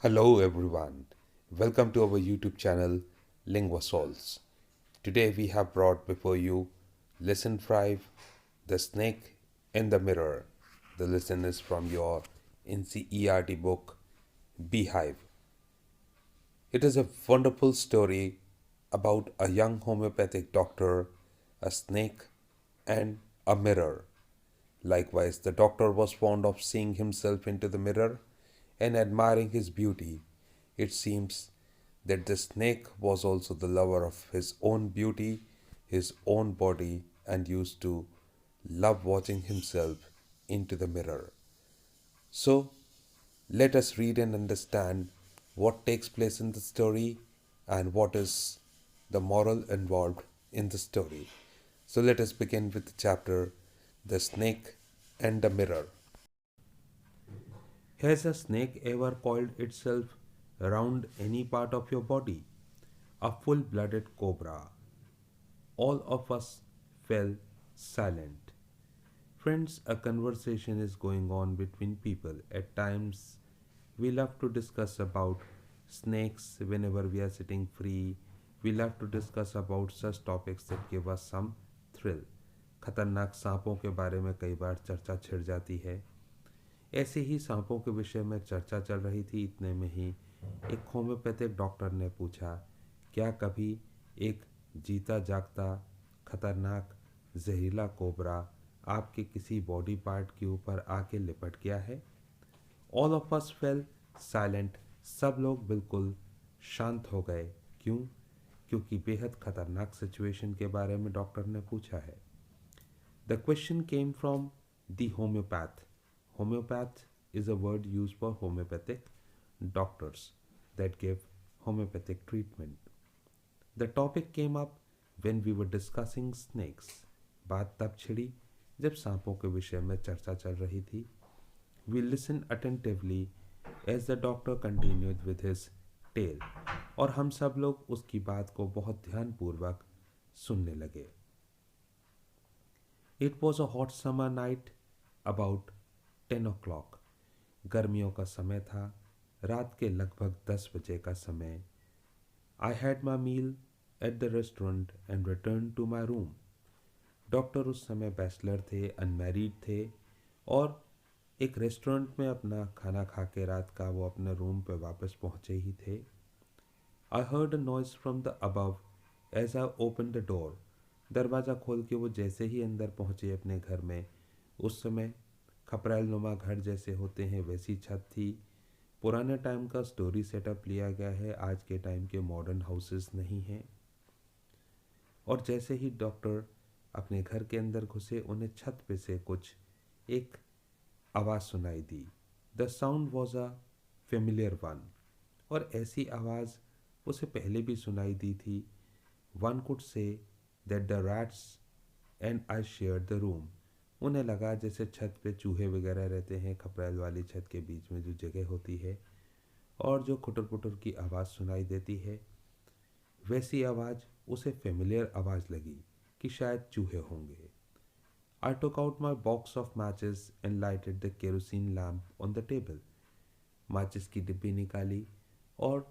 Hello everyone. Welcome to our YouTube channel Lingua Souls. Today we have brought before you Lesson 5, The Snake in the Mirror. The lesson is from your NCERT book Beehive. It is a wonderful story about a young homeopathic doctor, a snake, and a mirror. Likewise, the doctor was fond of seeing himself into the mirror and admiring his beauty. It seems that the snake was also the lover of his own beauty, his own body, and used to love watching himself into the mirror. So, let us read and understand what takes place in the story and what is the moral involved in the story. So, let us begin with the chapter The Snake and the Mirror. Has a snake ever coiled itself around any part of your body? A full blooded cobra. All of us fell silent. Friends, a conversation is going on between people. At times, we love to discuss about snakes whenever we are sitting free. We love to discuss about such topics that give us some thrill. खतरनाक सांपों के बारे में कई बार चर्चा छिड़ जाती है। ऐसे ही सांपों के विषय में चर्चा चल रही थी। इतने में ही एक होम्योपैथिक डॉक्टर ने पूछा, क्या कभी एक जीता जागता खतरनाक जहरीला कोबरा आपके किसी बॉडी पार्ट के ऊपर आके लिपट गया है? All of us fail silent. सब लोग बिल्कुल शांत हो गए। क्यों? क्योंकि बेहद खतरनाक सिचुएशन के बारे में डॉक्टर ने पूछा है। The question came from the homeopath. Homeopath is a word used for homeopathic doctors that give homeopathic treatment. The topic came up when we were discussing snakes. बात तब छिड़ी जब सांपों के विषय में चर्चा चल रही थी. We listened attentively as the doctor continued with his tale. और हम सब लोग उसकी बात को बहुत ध्यानपूर्वक सुनने लगे. It was a hot summer night about 10 o'clock. गर्मियों का समय था, रात के लगभग 10 बजे का समय. I had my meal at the restaurant and return to my room. Doctor उस समय बैचलर थे, अनमैरिड थे और एक रेस्टोरेंट में अपना खाना खा के रात का वो अपने रूम पे वापस पहुंचे ही थे. I heard a noise from the above as I open the door. दरवाज़ा खोल के वो जैसे ही अंदर पहुंचे अपने घर में, उस समय खपरेल नुमा घर जैसे होते हैं वैसी छत थी. पुराने टाइम का स्टोरी सेटअप लिया गया है, आज के टाइम के मॉडर्न हाउसेस नहीं हैं. और जैसे ही डॉक्टर अपने घर के अंदर घुसे, उन्हें छत पे से कुछ एक आवाज़ सुनाई दी. The sound was a familiar one. और ऐसी आवाज़ उसे पहले भी सुनाई दी थी. One could say that the rats and I share the room. उन्हें लगा जैसे छत पे चूहे वगैरह रहते हैं, खपरेल वाली छत के बीच में जो जगह होती है और जो खुटर पुटर की आवाज़ सुनाई देती है, वैसी आवाज़ उसे फेमिलियर आवाज़ लगी कि शायद चूहे होंगे. I took out my box of matches and lighted the kerosene lamp on the table. माचिस की डिब्बी निकाली और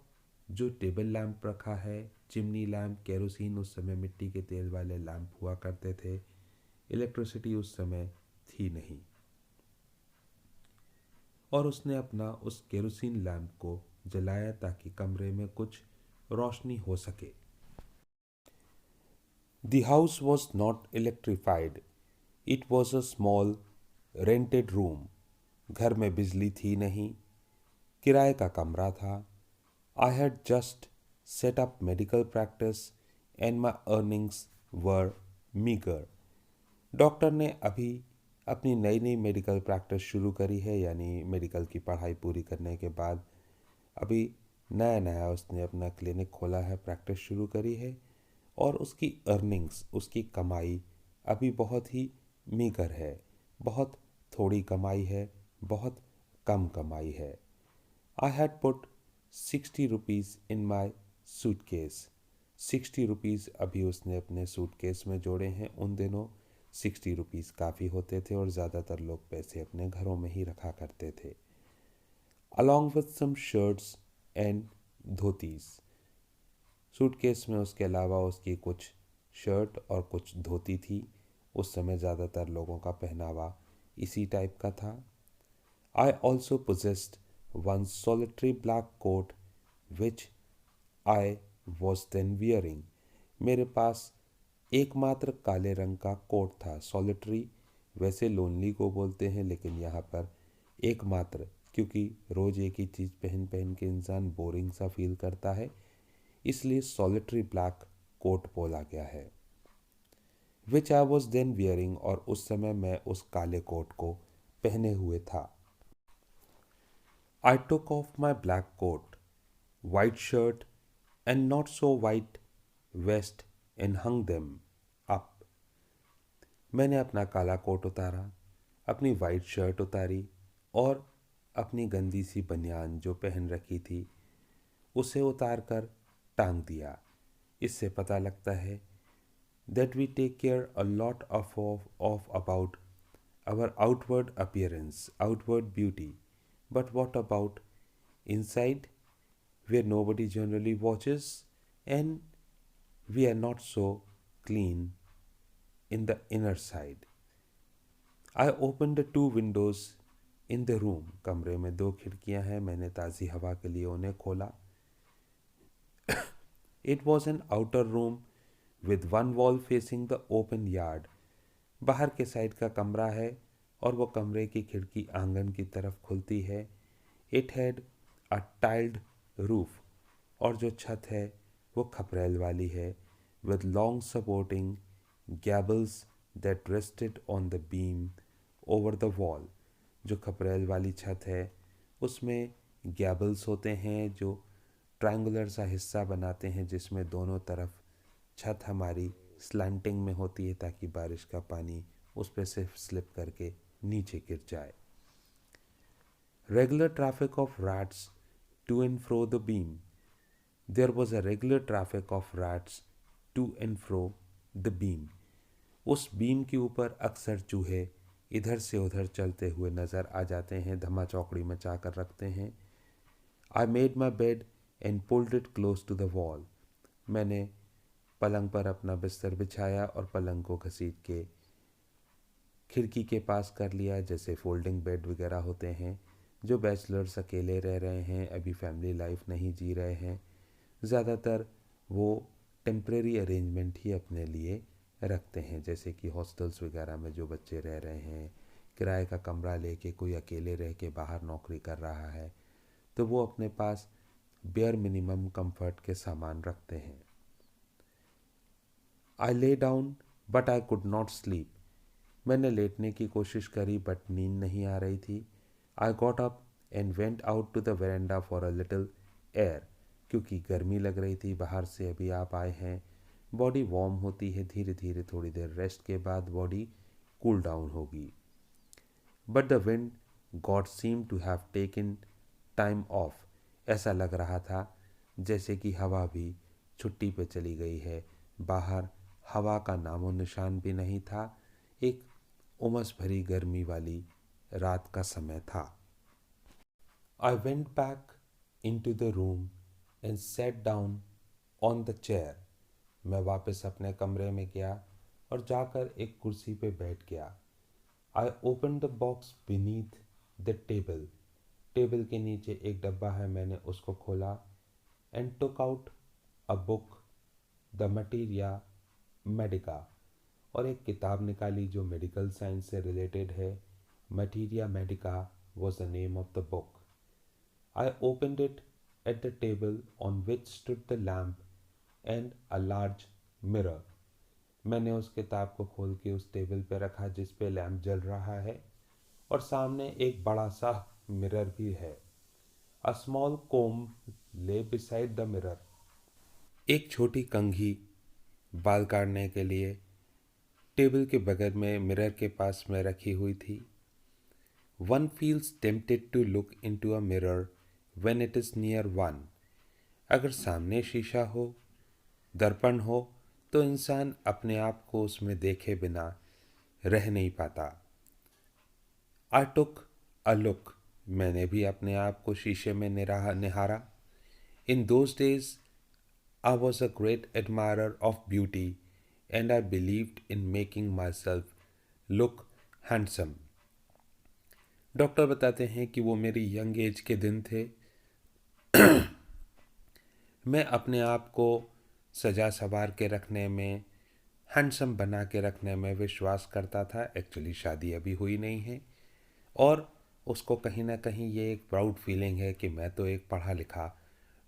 जो टेबल लैम्प रखा है, चिमनी लैम्प, केरोसिन उस समय मिट्टी के तेल वाले लैम्प हुआ करते थे. इलेक्ट्रिसिटी उस समय थी नहीं. और उसने अपना उस केरोसिन लैम्प को जलाया ताकि कमरे में कुछ रोशनी हो सके. The house was not electrified. It was a small rented room. घर में बिजली थी नहीं, किराए का कमरा था. I had just set up medical practice and my earnings were meagre. Doctor ने अभी अपनी नई नई मेडिकल प्रैक्टिस शुरू करी है, यानी मेडिकल की पढ़ाई पूरी करने के बाद अभी नया नया उसने अपना क्लिनिक खोला है, प्रैक्टिस शुरू करी है और उसकी अर्निंग्स, उसकी कमाई अभी बहुत ही मीगर है. बहुत थोड़ी कमाई है, बहुत कम कमाई है. I had put 60 rupees in my suit case. 60 rupees अभी उसने अपने सूट केस में जोड़े हैं. उन दिनों 60 रुपीज़ काफ़ी होते थे और ज़्यादातर लोग पैसे अपने घरों में ही रखा करते थे. along with some shirts and dhotis. Suitcase में उसके अलावा उसकी कुछ शर्ट और कुछ धोती थी। उस समय ज़्यादातर लोगों का पहनावा इसी टाइप का था। I also possessed one solitary black coat which I was then wearing. मेरे पास एकमात्र काले रंग का कोट था। सॉलिटरी वैसे लोनली को बोलते हैं, लेकिन यहाँ पर एकमात्र, क्योंकि रोज़ एक ही चीज़ पहन पहन के इंसान बोरिंग सा फील करता है, इसलिए सॉलिटरी ब्लैक कोट बोला गया है। विच आई वॉज देन वियरिंग, और उस समय मैं उस काले कोट को पहने हुए था। I took off my black coat, white shirt and not so white vest and hung them up. मैंने अपना काला कोट उतारा, अपनी वाइट शर्ट उतारी और अपनी गंदी सी बनियान जो पहन रखी थी उसे उतार कर टांग दिया। इससे पता लगता है that we take care a lot of about our outward appearance, outward beauty. But what about inside, where nobody generally watches and we are not so clean in the inner side? I opened the two windows in the room. कमरे में दो खिड़कियां हैं, मैंने ताज़ी हवा के लिए उन्हें खोला। It was an outer room with one wall facing the open yard. बाहर के साइड का कमरा है और वो कमरे की खिड़की आंगन की तरफ खुलती है। It had a tiled roof, और जो छत है वो खपरेल वाली है, with long supporting gables that rested on the beam over the wall. जो खपरेल वाली छत है उसमें गैबल्स होते हैं जो ट्रायंगुलर सा हिस्सा बनाते हैं, जिसमें दोनों तरफ छत हमारी स्लैंटिंग में होती है ताकि बारिश का पानी उस पर से स्लिप करके नीचे गिर जाए। Regular traffic of rats to and fro the beam. There was a regular traffic of rats to and fro the beam. उस बीम के ऊपर अक्सर चूहे इधर से उधर चलते हुए नज़र आ जाते हैं, धमा चौकड़ी मचा कर रखते हैं। I made my bed and pulled it close to the wall. मैंने पलंग पर अपना बिस्तर बिछाया और पलंग को घसीट के खिड़की के पास कर लिया, जैसे फोल्डिंग बेड वगैरह होते हैं। जो बैचलर्स अकेले रह रहे हैं, अभी फैमिली लाइफ नहीं जी रहे हैं, ज़्यादातर वो टेम्परेरी अरेंजमेंट ही अपने लिए रखते हैं, जैसे कि हॉस्टल्स वगैरह में जो बच्चे रह रहे हैं, किराए का कमरा लेके कोई अकेले रह के बाहर नौकरी कर रहा है, तो वो अपने पास बेयर मिनिमम कंफर्ट के सामान रखते हैं। I lay down but I could not sleep. मैंने लेटने की कोशिश करी बट नींद नहीं आ रही थी। I got up and went out to the verandah for a little air, क्योंकि गर्मी लग रही थी, बाहर से अभी आप आए हैं, बॉडी वार्म होती है, धीरे धीरे थोड़ी देर रेस्ट के बाद बॉडी कूल डाउन होगी। But the wind god seem to have taken time off. ऐसा लग रहा था जैसे कि हवा भी छुट्टी पे चली गई है। बाहर हवा का नामो निशान भी नहीं था। एक उमस भरी गर्मी वाली रात का समय था। I went back in to the room and set down on the chair. मैं वापस अपने कमरे में गया और जाकर एक कुर्सी पे बैठ गया। आई open the box beneath the table. Table के नीचे एक डब्बा है, मैंने उसको खोला and took out a book the materia Medica, और एक किताब निकाली जो मेडिकल साइंस से रिलेटेड है। Materia Medica was the name of the book. I opened it at the table on which stood the lamp and a large mirror. मैंने उस किताब को खोल के उस टेबल पे रखा जिस पे लैम्प जल रहा है, और सामने एक बड़ा सा मिरर भी है। अ स्मॉल कोम ले बिसाइड द मिरर। एक छोटी कंघी बाल काटने के लिए टेबल के बगल में मिरर के पास में रखी हुई थी। One feels tempted to look in to a mirror when it is near one. अगर सामने शीशा हो, दर्पण हो, तो इंसान अपने आप को उसमें देखे बिना रह नहीं पाता। आई टुक अ लुक मैंने भी अपने आप को शीशे में निहारा। In those days I was a great admirer of beauty and I believed in making my self look handsome. Doctor बताते हैं कि वो मेरी यंग एज के दिन थे। मैं अपने आप को सजा संवार के रखने में, हैंडसम बना के रखने में विश्वास करता था। एक्चुअली शादी अभी हुई नहीं है और उसको कहीं ना कहीं ये एक प्राउड फीलिंग है कि मैं तो एक पढ़ा लिखा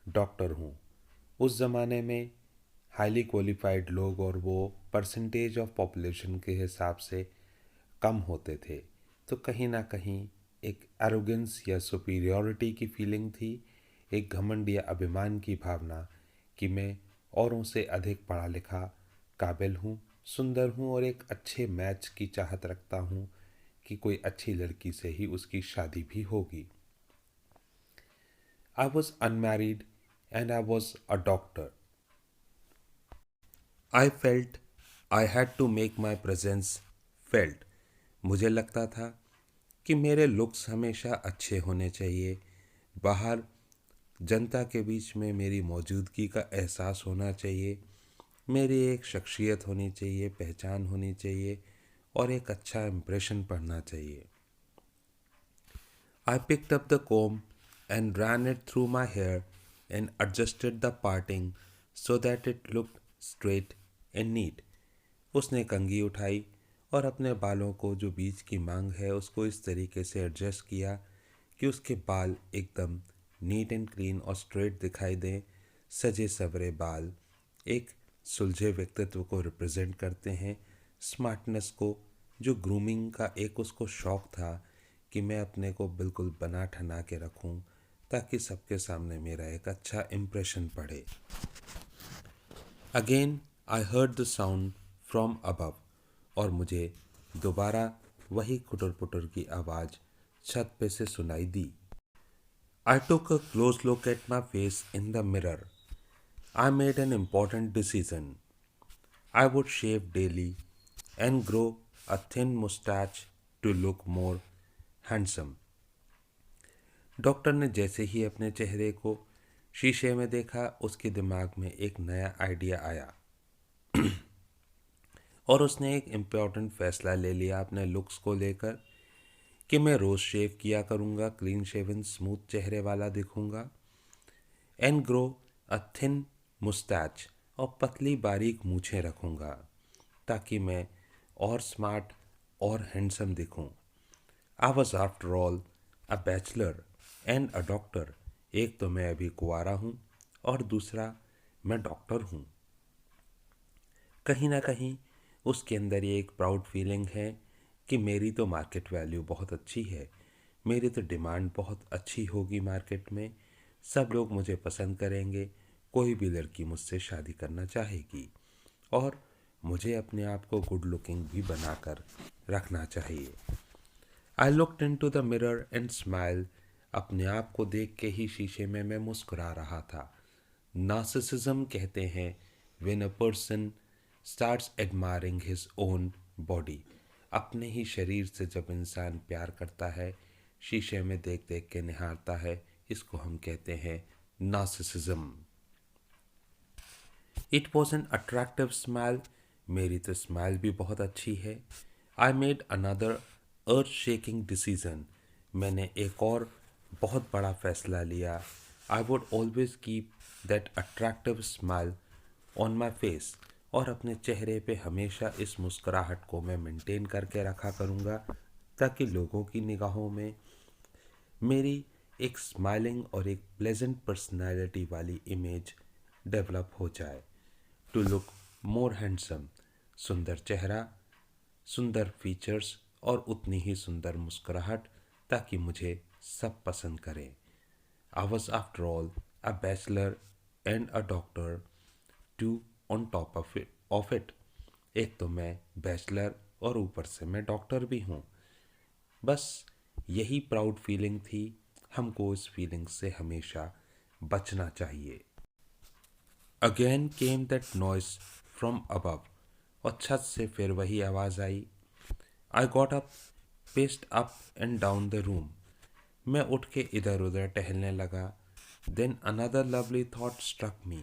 डॉक्टर हूँ। उस ज़माने में हाईली क्वालिफाइड लोग और वो परसेंटेज ऑफ पॉपुलेशन के हिसाब से कम होते थे, तो कहीं ना कहीं एक एरोगेंस या सुपीरियॉरिटी की फीलिंग थी, एक घमंड या अभिमान की भावना कि मैं औरों से अधिक पढ़ा लिखा, काबिल हूँ, सुंदर हूँ और एक अच्छे मैच की चाहत रखता हूँ कि कोई अच्छी लड़की से ही उसकी शादी भी होगी। I was unmarried and I was a doctor. I felt I had to make my presence felt. मुझे लगता था कि मेरे लुक्स हमेशा अच्छे होने चाहिए, बाहर जनता के बीच में मेरी मौजूदगी का एहसास होना चाहिए, मेरी एक शख्सियत होनी चाहिए, पहचान होनी चाहिए और एक अच्छा इम्प्रेशन पड़ना चाहिए। I picked up the comb and ran it through my hair and adjusted the parting so that it looked straight and neat. उसने कंघी उठाई और अपने बालों को जो बीच की मांग है उसको इस तरीके से एडजस्ट किया कि उसके बाल एकदम नीट एंड क्लीन और स्ट्रेट दिखाई दें। सजे सवरे बाल एक सुलझे व्यक्तित्व को रिप्रेजेंट करते हैं, स्मार्टनेस को, जो ग्रूमिंग का एक उसको शौक था कि मैं अपने को बिल्कुल बना ठना के रखूं ताकि सबके सामने मेरा एक अच्छा इम्प्रेशन पड़े। Again I heard the sound from above और मुझे दोबारा वही खुटर पुटर की आवाज़ छत पे से सुनाई दी। I took a close look at my face in the mirror. I made an important decision. I would shave daily and grow a thin mustache to look more handsome. Doctor ने जैसे ही अपने चेहरे को शीशे में देखा, उसके दिमाग में एक नया आइडिया आया और उसने एक इम्पोर्टेंट फैसला ले लिया अपने लुक्स को लेकर कि मैं रोज़ शेव किया करूँगा, क्लीन शेवन स्मूथ चेहरे वाला दिखूँगा, and grow a thin mustache और पतली बारीक मूछें रखूँगा ताकि मैं और स्मार्ट और हैंडसम दिखूं। I was after all a bachelor and a doctor. एक तो मैं अभी कुंवारा हूँ और दूसरा मैं डॉक्टर हूँ। कहीं ना कहीं उसके अंदर ये एक प्राउड फीलिंग है कि मेरी तो मार्केट वैल्यू बहुत अच्छी है, मेरी तो डिमांड बहुत अच्छी होगी मार्केट में, सब लोग मुझे पसंद करेंगे, कोई भी लड़की मुझसे शादी करना चाहेगी और मुझे अपने आप को गुड लुकिंग भी बनाकर रखना चाहिए। I looked into the mirror and smile. अपने आप को देख के ही शीशे में मैं मुस्कुरा रहा था। नार्सिसिज्म कहते हैं when a person starts admiring his own body. अपने ही शरीर से जब इंसान प्यार करता है, शीशे में देख देख के निहारता है, इसको हम कहते हैं narcissism. It was an attractive smile. मेरी तो स्माइल भी बहुत अच्छी है। I made another earth shaking decision. मैंने एक और बहुत बड़ा फैसला लिया। I would always keep that attractive smile on my face और अपने चेहरे पे हमेशा इस मुस्कुराहट को मैं मेंटेन करके रखा करूँगा ताकि लोगों की निगाहों में मेरी एक स्माइलिंग और एक प्लेजेंट पर्सनैलिटी वाली इमेज डेवलप हो जाए। टू लुक मोर हैंडसम, सुंदर चेहरा, सुंदर फीचर्स और उतनी ही सुंदर मुस्कुराहट ताकि मुझे सब पसंद करें। I was after all a bachelor and a doctor too on top of it. एक तो मैं बैचलर और ऊपर से मैं डॉक्टर भी हूँ। बस यही प्राउड फीलिंग थी, हमको इस फीलिंग से हमेशा बचना चाहिए। Again came that noise from above और छत से फिर वही आवाज़ आई। I got up, paced up and down the room. मैं उठ के इधर उधर टहलने लगा। Then another lovely thought struck me.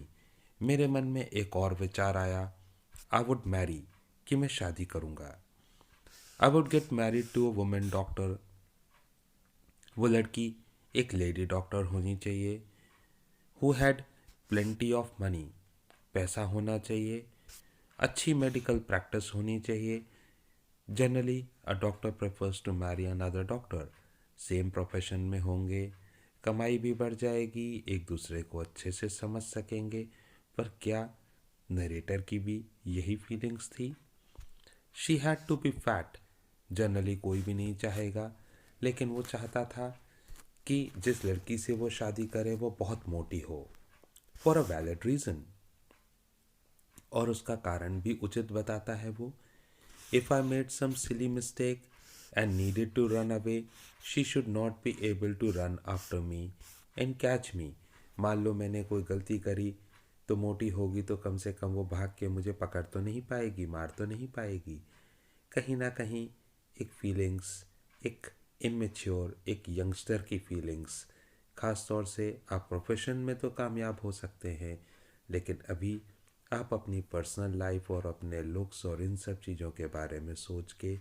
मेरे मन में एक और विचार आया। आई वुड मैरी, कि मैं शादी करूँगा। I would get married to a women doctor. वो लड़की एक लेडी डॉक्टर होनी चाहिए। Who had plenty of money, पैसा होना चाहिए, अच्छी मेडिकल प्रैक्टिस होनी चाहिए। Generally a doctor prefers to marry another doctor. Same profession में होंगे, कमाई भी बढ़ जाएगी, एक दूसरे को अच्छे से समझ सकेंगे। पर क्या नरेटर की भी यही फीलिंग्स थी? She had to be fat. Generally कोई भी नहीं चाहेगा, लेकिन वो चाहता था कि जिस लड़की से वो शादी करे वो बहुत मोटी हो, फॉर अ वैलिड रीज़न। और उसका कारण भी उचित बताता है वो। If I made some silly mistake and needed to run away, she should not be able to run after me and catch me. मान लो मैंने कोई गलती करी, तो मोटी होगी तो कम से कम वो भाग के मुझे पकड़ तो नहीं पाएगी, मार तो नहीं पाएगी। कहीं ना कहीं एक फीलिंग्स, एक इमेच्योर, एक यंगस्टर की फीलिंग्स। ख़ास तौर से आप प्रोफेशन में तो कामयाब हो सकते हैं, लेकिन अभी आप अपनी पर्सनल लाइफ और अपने लुक्स और इन सब चीज़ों के बारे में सोच के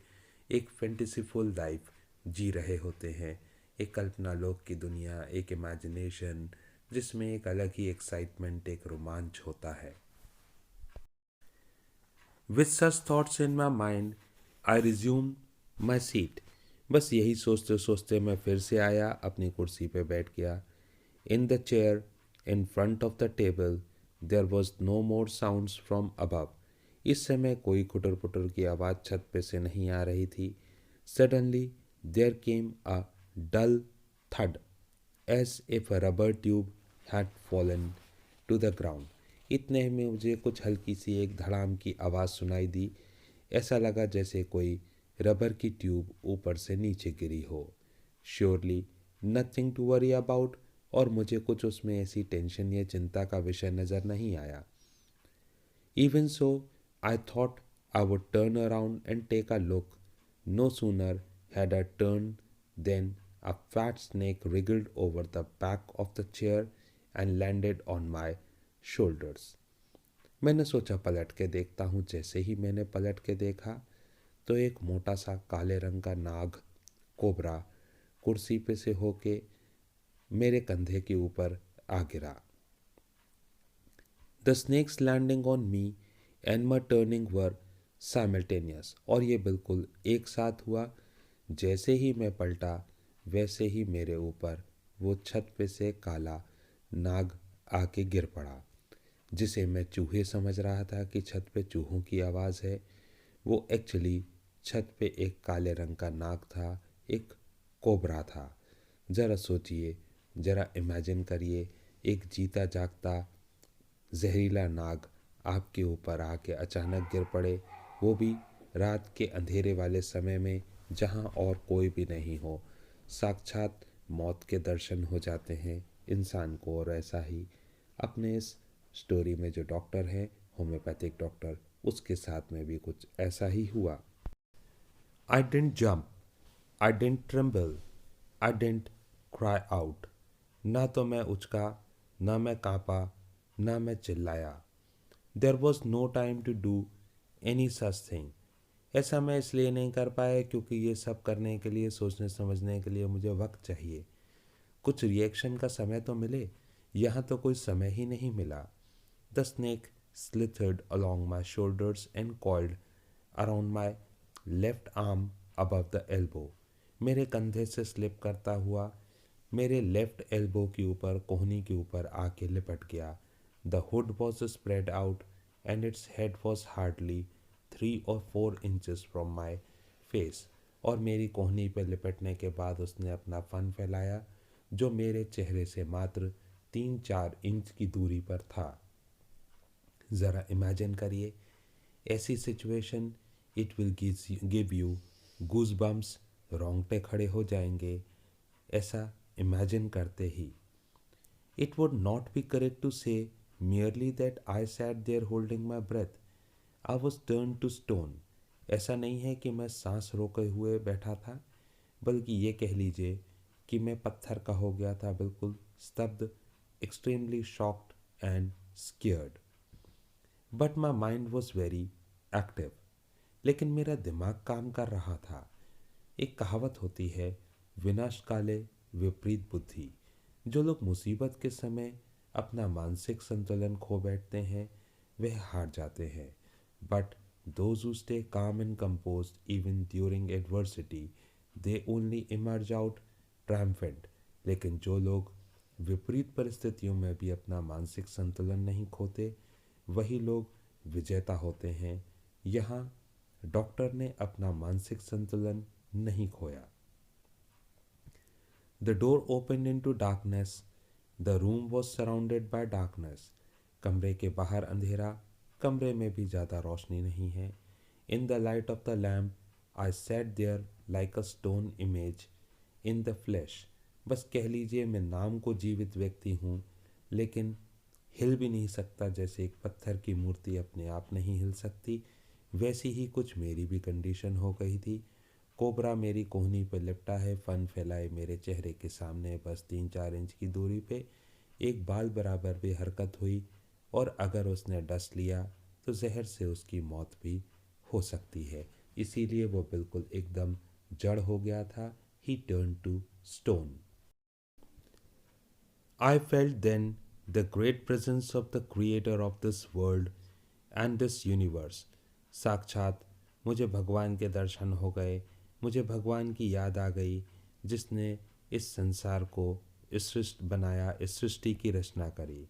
एक फैंटेसीफुल लाइफ जी रहे होते हैं। एक कल्पना लोक की दुनिया, एक इमेजिनेशन, जिसमें एक अलग ही एक्साइटमेंट, एक रोमांच होता है। With such thoughts in my mind I resume my seat. बस यही सोचते सोचते मैं फिर से आया, अपनी कुर्सी पे बैठ गया। In the chair in front of the table there was no more sounds from above. इस समय कोई खुटर पुटर की आवाज़ छत पे से नहीं आ रही थी। Suddenly there came a dull thud, as if a rubber tube had fallen to the ground. इतने में मुझे कुछ हल्की सी एक धड़ाम की आवाज़ सुनाई दी। ऐसा लगा जैसे कोई रबर की ट्यूब ऊपर से नीचे गिरी हो। Surely nothing to worry about. और मुझे कुछ उसमें ऐसी टेंशन या चिंता का विषय नज़र नहीं आया। Even so I thought I would turn around and take a look. No sooner had I turned than a fat snake wriggled over the back of the chair and landed on my shoulders. मैंने सोचा पलट के देखता हूँ। जैसे ही मैंने पलट के देखा तो एक मोटा सा काले रंग का नाग, कोबरा, कुर्सी पे से होके मेरे कंधे के ऊपर आ गिरा। The snake's landing on me and my turning were simultaneous. और ये बिल्कुल एक साथ हुआ। जैसे ही मैं पलटा वैसे ही मेरे ऊपर वो छत पे से काला नाग आके गिर पड़ा। जिसे मैं चूहे समझ रहा था कि छत पे चूहों की आवाज़ है, वो एक्चुअली छत पे एक काले रंग का नाग था, एक कोबरा था। ज़रा सोचिए, ज़रा इमेजिन करिए, एक जीता जागता जहरीला नाग आपके ऊपर आके अचानक गिर पड़े, वो भी रात के अंधेरे वाले समय में जहाँ और कोई भी नहीं हो। साक्षात मौत के दर्शन हो जाते हैं इंसान को। और ऐसा ही अपने इस स्टोरी में जो डॉक्टर है, होम्योपैथिक डॉक्टर, उसके साथ में भी कुछ ऐसा ही हुआ। आई डेंट जम्प, आई डेंट ट्रेम्बल, आई डेंट क्राई आउट। ना तो मैं उचका, ना मैं कांपा, ना मैं चिल्लाया। There was no time to do any such thing. ऐसा मैं इसलिए नहीं कर पाया क्योंकि ये सब करने के लिए, सोचने समझने के लिए मुझे वक्त चाहिए, कुछ रिएक्शन का समय तो मिले। यहाँ तो कोई समय ही नहीं मिला। The snake slithered along my shoulders and coiled around my left arm above the elbow. मेरे कंधे से स्लिप करता हुआ मेरे लेफ्ट एल्बो के ऊपर, कोहनी के ऊपर आके लिपट गया। The hood was spread out and its head was hardly 3 or 4 inches from my face. और मेरी कोहनी पे लिपटने के बाद उसने अपना फन फैलाया, जो मेरे चेहरे से मात्र 3-4 इंच की दूरी पर था। ज़रा इमेजिन करिए ऐसी situation. It will give you goose bumps, रोंगटे खड़े हो जाएंगे ऐसा इमेजिन करते ही। It would not be correct to say merely that I sat there holding my breath. I was turn to stone. ऐसा नहीं है कि मैं सांस रोके हुए बैठा था, बल्कि ये कह लीजिए कि मैं पत्थर का हो गया था, बिल्कुल स्तब्ध, extremely shocked and scared. But my mind was very active. लेकिन मेरा दिमाग काम कर रहा था। एक कहावत होती है, विनाश काले विपरीत बुद्धि। जो लोग मुसीबत के समय अपना मानसिक संतुलन खो बैठते हैं वह हार जाते हैं। But those who stay calm and composed even during adversity, they only emerge out triumphant। लेकिन जो लोग विपरीत परिस्थितियों में भी अपना मानसिक संतुलन नहीं खोते वही लोग विजेता होते हैं। यहाँ डॉक्टर ने अपना मानसिक संतुलन नहीं खोया। The door open into darkness. The room was surrounded by darkness. कमरे के बाहर अंधेरा, कमरे में भी ज़्यादा रोशनी नहीं है। In the light of the lamp I sat there like a stone image in the flesh. बस कह लीजिए मैं नाम को जीवित व्यक्ति हूँ, लेकिन हिल भी नहीं सकता। जैसे एक पत्थर की मूर्ति अपने आप नहीं हिल सकती, वैसी ही कुछ मेरी भी कंडीशन हो गई थी। कोबरा मेरी कोहनी पर लिपटा है, फन फैलाए मेरे चेहरे के सामने, बस 3-4 इंच की दूरी पे एक बाल बराबर भी हरकत हुई, और अगर उसने डस लिया तो जहर से उसकी मौत भी हो सकती है। इसीलिए वो बिल्कुल एकदम जड़ हो गया था। He turn to stone. I felt then the great presence of the creator of this world and this universe। साक्षात मुझे भगवान के दर्शन हो गए। मुझे भगवान की याद आ गई जिसने इस संसार को, इस सृष्टि बनाया, इस सृष्टि की रचना करी।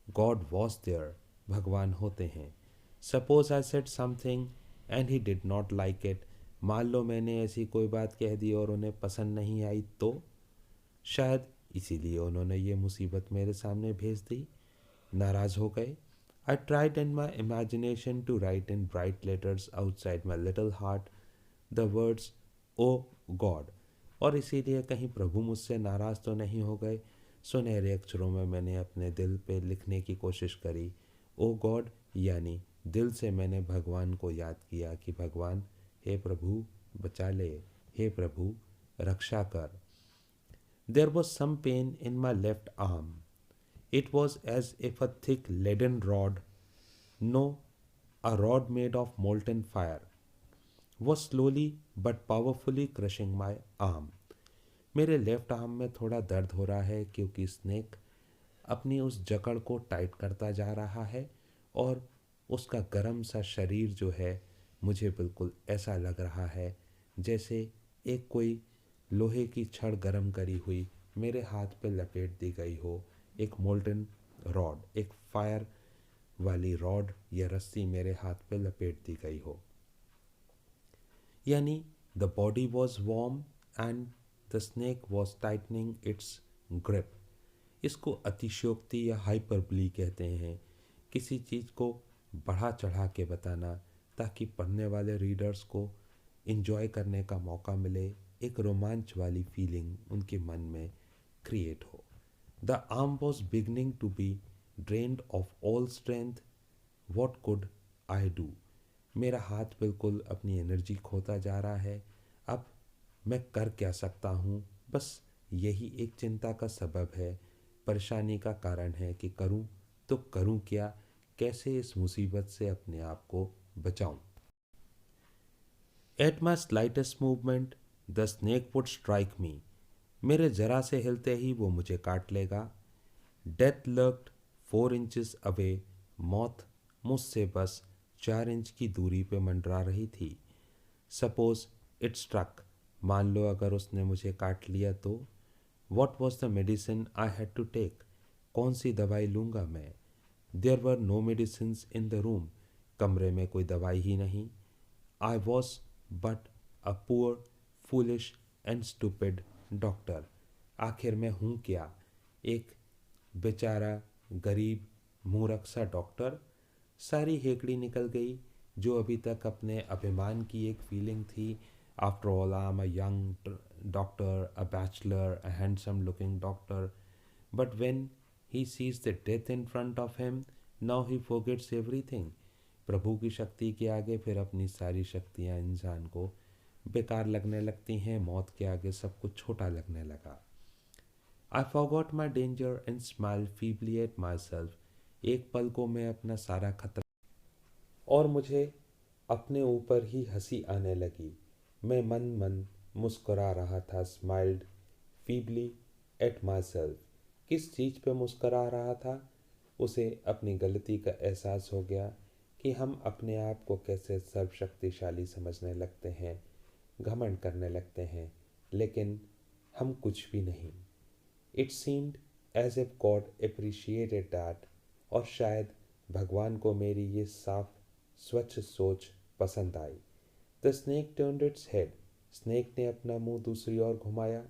God was there. भगवान होते हैं। Suppose I said something and he did not like it. मान लो मैंने ऐसी कोई बात कह दी और उन्हें पसंद नहीं आई तो शायद इसीलिए उन्होंने ये मुसीबत मेरे सामने भेज दी। नाराज़ हो गए। I tried in my imagination to write in bright letters outside my little heart the words O God. और इसीलिए कहीं प्रभु मुझसे नाराज़ तो नहीं हो गए। सुनहरे अक्षरों में मैंने अपने दिल पे लिखने की कोशिश करी, ओ गॉड, यानी दिल से मैंने भगवान को याद किया कि भगवान, हे प्रभु बचा ले, हे प्रभु रक्षा कर। There was some pain in my left arm. It was as if a thick leaden rod, no, a rod made of molten fire, was slowly but powerfully crushing my arm। मेरे लेफ्ट आर्म में थोड़ा दर्द हो रहा है क्योंकि snake अपनी उस जकड़ को टाइट करता जा रहा है, और उसका गर्म सा शरीर जो है, मुझे बिल्कुल ऐसा लग रहा है जैसे एक कोई लोहे की छड़ गरम करी हुई मेरे हाथ पे लपेट दी गई हो। एक मोल्टन रॉड, एक फायर वाली रॉड या रस्सी मेरे हाथ पे लपेट दी गई हो। यानी the body was warm and the snake was tightening it's grip. इसको अतिशयोक्ति या हाइपरबली कहते हैं। किसी चीज़ को बढ़ा चढ़ा के बताना ताकि पढ़ने वाले रीडर्स को इंजॉय करने का मौका मिले, एक रोमांच वाली फीलिंग उनके मन में क्रिएट हो। The arm was beginning to be drained of all strength. What could I do. मेरा हाथ बिल्कुल अपनी एनर्जी खोता जा रहा है। अब मैं कर क्या सकता हूँ। बस यही एक चिंता का सबब है, परेशानी का कारण है कि करूँ तो करूँ क्या, कैसे इस मुसीबत से अपने आप को बचाऊँ। At my slightest movement the snake would strike me. मेरे जरा से हिलते ही वो मुझे काट लेगा। Death lurked 4 inches away. मौत मुझसे बस 4 इंच की दूरी पे मंडरा रही थी। Suppose it struck. मान लो अगर उसने मुझे काट लिया तो। What was the medicine I had to take. कौन सी दवाई लूँगा मैं। There were no medicines in the room. कमरे में कोई दवाई ही नहीं। I was but a poor foolish and stupid doctor. आखिर मैं हूँ क्या, एक बेचारा गरीब मूर्ख सा डॉक्टर। सारी हेकड़ी निकल गई जो अभी तक अपने अभिमान की एक फीलिंग थी। After all I am a young doctor, a bachelor, a handsome looking doctor. But when he sees the death in front of him, now he forgets everything. प्रभु की शक्ति के आगे फिर अपनी सारी शक्तियाँ इंसान को बेकार लगने लगती हैं, मौत के आगे सब कुछ छोटा लगने लगा। I forgot my danger and smile feebly at my self. एक पल को मैं अपना सारा खतरा और मुझे अपने ऊपर ही हंसी आने लगी। मैं मन मन मुस्कुरा रहा था, smiled feebly at my self. किस चीज़ पे मुस्कुरा रहा था? उसे अपनी गलती का एहसास हो गया कि हम अपने आप को कैसे सर्वशक्तिशाली समझने लगते हैं, घमंड करने लगते हैं, लेकिन हम कुछ भी नहीं। It seemed as if God appreciated that. और शायद भगवान को मेरी ये साफ स्वच्छ सोच पसंद आई। The snake turned its head. Snake ने अपना मुंह दूसरी ओर घुमाया।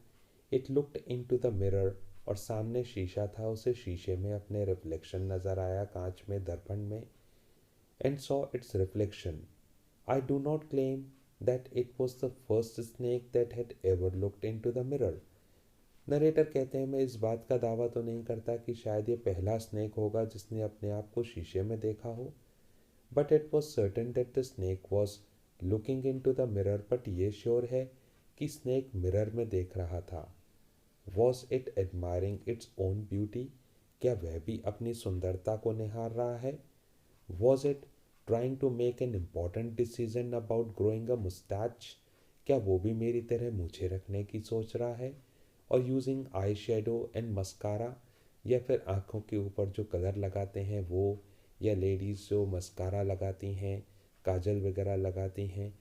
It looked in to the mirror. और सामने शीशा था, उसे शीशे में अपने रिफ्लेक्शन नजर आया, कांच में, दर्पण में। And saw its reflection. I do not claim that it was the first snake that had ever looked in to the mirror. Narrator कहते हैं, मैं इस बात का दावा तो नहीं करता कि शायद ये पहला स्नेक होगा जिसने अपने आप को शीशे में देखा हो, but it was certain that the snake was looking in to the mirror. But ये श्योर है कि स्नेक मिरर में देख रहा था। Was it admiring its own beauty? क्या वह भी अपनी सुंदरता को निहार रहा है? Was it trying to make an important decision about growing a moustache? क्या वो भी मेरी तरह मूछें रखने की सोच रहा है? और using eye shadow and mascara, या फिर आँखों के ऊपर जो कलर लगाते हैं वो, या लेडीज़ जो मस्कारा लगाती हैं, काजल वगैरह लगाती हैं।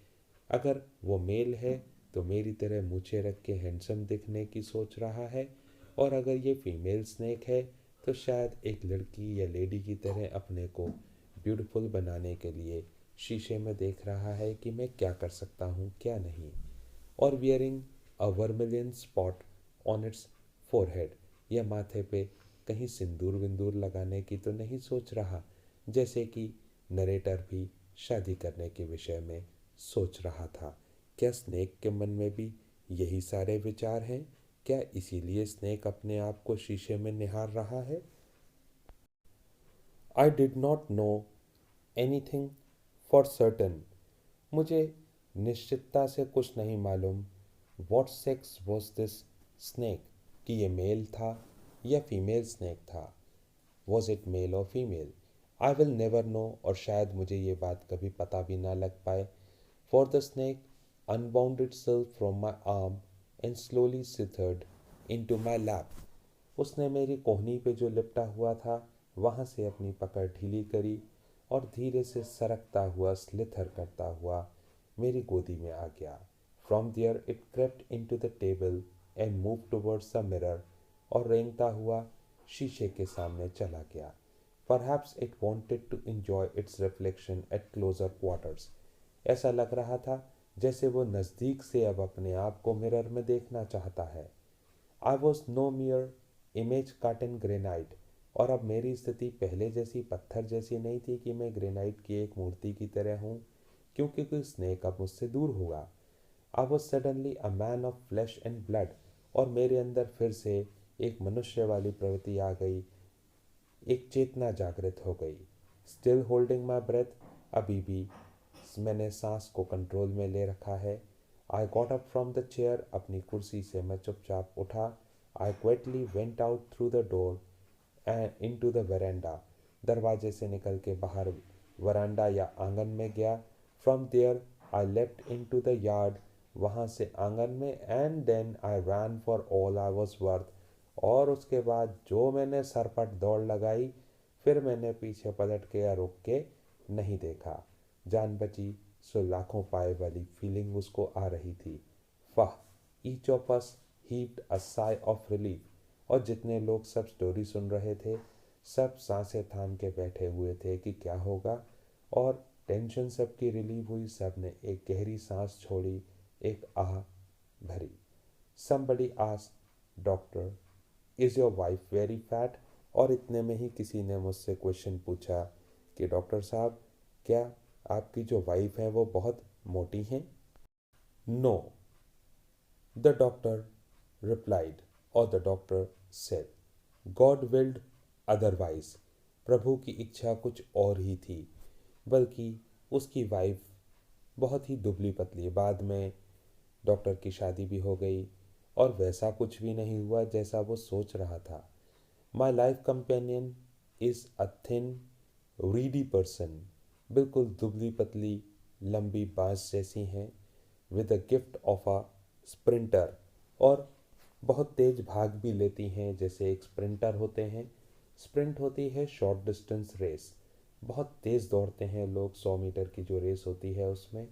अगर वो मेल है तो मेरी तरह मूछें रख के हैंडसम दिखने की सोच रहा है, और अगर ये फीमेल स्नेक है तो शायद एक लड़की या लेडी की तरह अपने को ब्यूटीफुल बनाने के लिए शीशे में देख रहा है कि मैं क्या कर सकता हूँ, क्या नहीं। और wearing a vermilion spot on it's forehead, या माथे पे कहीं सिंदूर विंदूर लगाने की तो नहीं सोच रहा, जैसे कि नरेटर भी शादी करने के विषय में सोच रहा था। क्या स्नेक के मन में भी यही सारे विचार हैं? क्या इसीलिए स्नेक अपने आप को शीशे में निहार रहा है? I did not know anything for certain. मुझे निश्चितता से कुछ नहीं मालूम। What sex was this snake? कि ये मेल था या फीमेल स्नेक था? वॉज इट मेल और female? I will never know. और शायद मुझे ये बात कभी पता भी ना लग पाए। For the snake unbound itself from my arm and slowly slithered into my lap. उसने मेरी कोहनी पे जो लिपटा हुआ था वहाँ से अपनी पकड़ ढीली करी और धीरे से सरकता हुआ, स्लिथर करता हुआ मेरी गोदी में आ गया। From there it crept in to the table and move towards the mirror. और रेंगता हुआ शीशे के सामने चला गया। Perhaps it wanted to enjoy its reflection at closer quarters. ऐसा लग रहा था जैसे वो नज़दीक से अब अपने आप को मिरर में देखना चाहता है। I was no mere image cut in granite. और अब मेरी स्थिति पहले जैसी पत्थर जैसी नहीं थी कि मैं ग्रेनाइट की एक मूर्ति की तरह हूँ, क्योंकि कोई स्नेक अब मुझसे दूर होगा। I was suddenly a man of flash and blood. और मेरे अंदर फिर से एक मनुष्य वाली प्रवृत्ति आ गई, एक चेतना जागृत हो गई। स्टिल होल्डिंग माई ब्रेथ, अभी भी मैंने सांस को कंट्रोल में ले रखा है। I got up from the chair. अपनी कुर्सी से मैं चुपचाप उठा। I quickly went out through the door and in to the veranda. दरवाजे से निकल के बाहर वरांडा या आंगन में गया। From there I leapt in to the yard. वहाँ से आंगन में। And then I ran for all I was worth. और उसके बाद जो मैंने सरपट दौड़ लगाई, फिर मैंने पीछे पलट के या रुक के नहीं देखा। जान बची सो लाखों पाए वाली फीलिंग उसको आ रही थी। वाह! Each of us heaved a sigh of relief. और जितने लोग सब स्टोरी सुन रहे थे, सब सांसें थाम के बैठे हुए थे कि क्या होगा। और टेंशन सबकी रिलीव हुई, सब ने एक गहरी सांस छोड़ी, एक आह भरी। Somebody asked, doctor, is your wife very fat? और इतने में ही किसी ने मुझसे क्वेश्चन पूछा कि डॉक्टर साहब, क्या आपकी जो वाइफ है वो बहुत मोटी हैं? No, the doctor replied. और the doctor said, God willed otherwise. प्रभु की इच्छा कुछ और ही थी। बल्कि उसकी वाइफ बहुत ही दुबली पतली, बाद में डॉक्टर की शादी भी हो गई और वैसा कुछ भी नहीं हुआ जैसा वो सोच रहा था। My life companion is a thin Reedy person, बिल्कुल दुबली पतली लंबी बांस जैसी हैं, with a gift of a sprinter, और बहुत तेज भाग भी लेती हैं जैसे एक स्प्रिंटर होते हैं। स्प्रिंट होती है शॉर्ट डिस्टेंस रेस, बहुत तेज़ दौड़ते हैं लोग 100 मीटर की जो रेस होती है उसमें।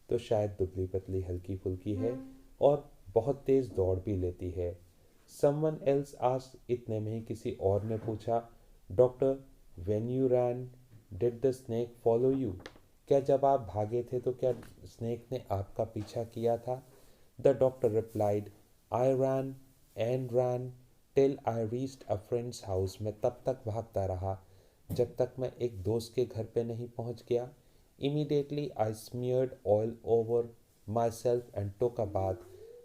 तो शायद दुबली पतली हल्की फुल्की है और बहुत तेज़ दौड़ भी लेती है। समवन एल्स आस्क्ड, इतने में ही किसी और ने पूछा, doctor when you ran did the snake follow you, क्या जब आप भागे थे तो क्या स्नेक ने आपका पीछा किया था? The doctor replied, I ran and ran till I reached a friend's house, मैं तब तक भागता रहा जब तक मैं एक दोस्त के घर पे नहीं पहुंच गया। Immediately I smeared oil over my self and took a bath,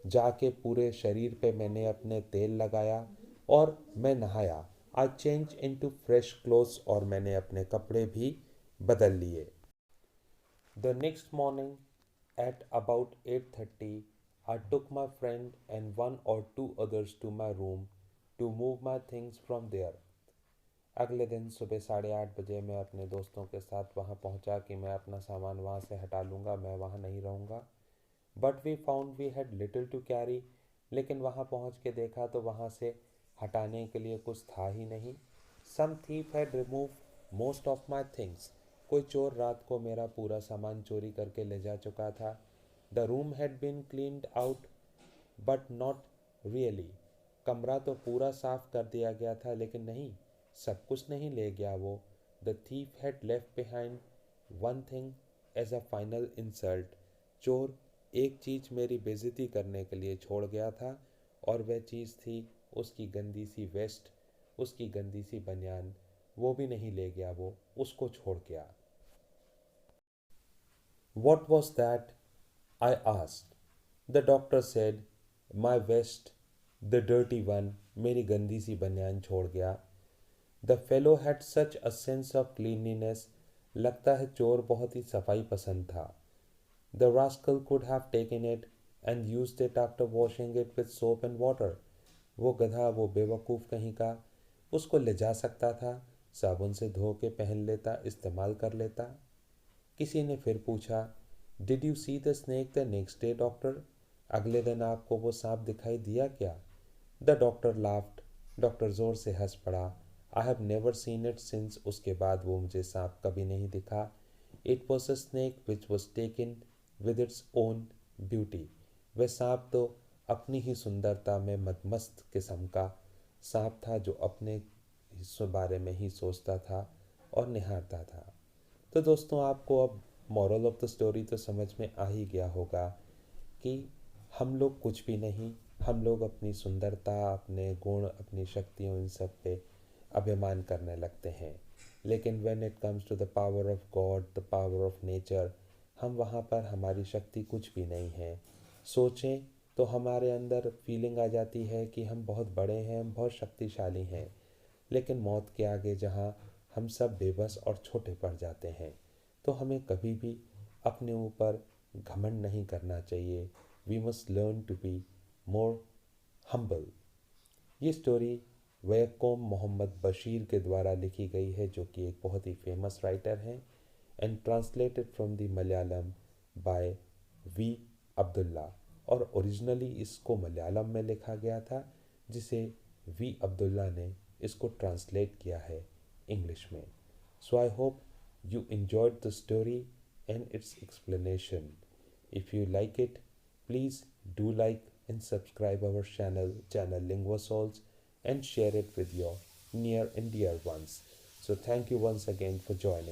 जाके पूरे शरीर पे मैंने अपने तेल लगाया और मैं नहाया। I change into fresh clothes, और मैंने अपने कपड़े भी बदल लिए। The next morning at about 8:30, I took my friend and one or two others to my room to move my things from there. अगले दिन सुबह 8:30 बजे मैं अपने दोस्तों के साथ वहाँ पहुँचा कि मैं अपना सामान वहाँ से हटा लूँगा, मैं वहाँ नहीं रहूँगा। But we found we had little to carry, लेकिन वहाँ पहुँच के देखा तो वहाँ से हटाने के लिए कुछ था ही नहीं। Some thief had remove most of my things, कोई चोर रात को मेरा पूरा सामान चोरी करके ले जा चुका था। The room had been cleaned out but not really, कमरा तो पूरा साफ कर दिया गया था लेकिन नहीं, सब कुछ नहीं ले गया वो। The thief had left behind one thing as a final insult, चोर एक चीज़ मेरी बेइज्जती करने के लिए छोड़ गया था, और वह चीज़ थी उसकी गंदी सी वेस्ट, उसकी गंदी सी बनियान। वो भी नहीं ले गया, वो उसको छोड़ गया। What was that? I asked. The doctor said, My vest, the dirty one, मेरी गंदी सी बनियान छोड़ गया। The fellow had such a sense of cleanliness, लगता है चोर बहुत ही सफाई पसंद था। The rascal could have taken it and used it after washing it with soap and water. वो गधा, वो बेवकूफ़ कहीं का, उसको ले जा सकता था, साबुन से धो के पहन लेता, इस्तेमाल कर लेता। किसी ने फिर पूछा, did you see the snake the next day doctor, अगले दिन आपको वो सांप दिखाई दिया क्या? द डॉक्टर लाफ्ड, डॉक्टर ज़ोर से हंस पड़ा। I have never seen it since, उसके बाद वो मुझे सांप कभी नहीं दिखा। It was a snake which was taken with its own beauty, वह सांप तो अपनी ही सुंदरता में मदमस्त किस्म का सांप था जो अपने बारे में ही सोचता था और निहारता था। तो दोस्तों, आपको अब मॉरल ऑफ द स्टोरी तो समझ में आ ही गया होगा कि हम लोग कुछ भी नहीं, हम लोग अपनी सुंदरता, अपने गुण, अपनी शक्तियों, इन सब पे अभिमान करने लगते हैं। लेकिन when it comes to the power of God, the power of nature, हम वहाँ पर हमारी शक्ति कुछ भी नहीं है। सोचें तो हमारे अंदर फीलिंग आ जाती है कि हम बहुत बड़े हैं, हम बहुत शक्तिशाली हैं, लेकिन मौत के आगे जहाँ हम सब बेबस और छोटे पड़ जाते हैं, तो हमें कभी भी अपने ऊपर घमंड नहीं करना चाहिए। We must learn to be more humble. ये स्टोरी वैकोम मोहम्मद बशीर के द्वारा लिखी गई है, जो कि एक बहुत ही फेमस राइटर हैं, and translated from the Malayalam by V Abdullah. और ओरिजिनली इसको मलयालम में लिखा गया था, जिसे वी अब्दुल्ला ने इसको ट्रांसलेट किया है इंग्लिश में। So I hope you enjoyed the story and its explanation. If you like it, please do like and subscribe our channel Linguasols, and share it with your near and dear ones. So thank you once again for joining.